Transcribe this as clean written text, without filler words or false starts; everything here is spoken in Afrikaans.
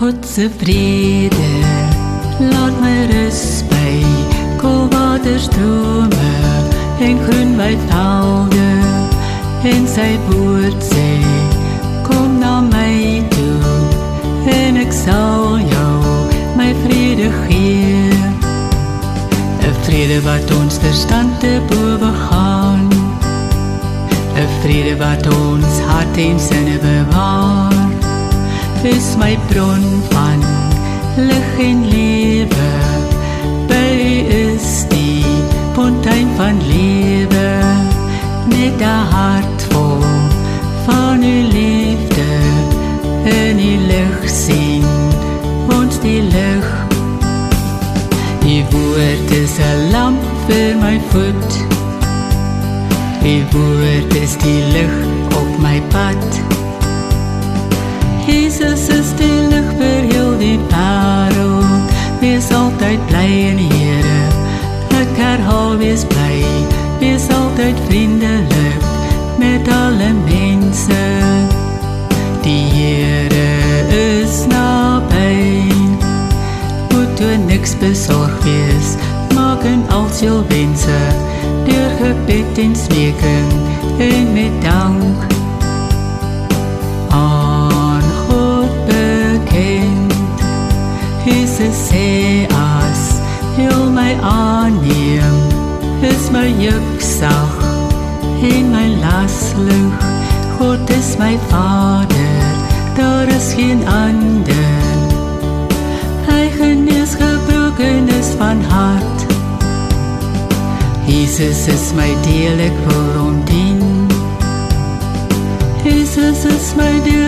Godse vrede, laat my rus by koolwaterstrome en groen weidvelde, en sy woord sê, kom na my toe, en ek sal jou my vrede gee. 'n vrede wat ons verstand te bowe gaan, 'n vrede wat ons hart en sinne bewaar. Is my bron van lig en lewe, by is die fontein van lewe, net 'n hart vol van u liefde, in die lig sien ons die lig. Die woord is 'n lamp vir my voet, die woord is die lig op my pad. Jesus is die lig vir heel die wêreld, wees altyd bly in die Here, ek herhaal wees bly, wees altyd vriendelik met alle mense. Die Here is naby, moet toe niks besorg wees, maak in als jou wense, deur gebed en smeking en met dank aan God bekend. Jesus sê as heel my aanneem, is my juk sag en my las lig. God is my Vader, daar is geen ander. Hy genees gebrokenis van hart. Jesus is my deel, ek wil hom dien. Jesus is my deel,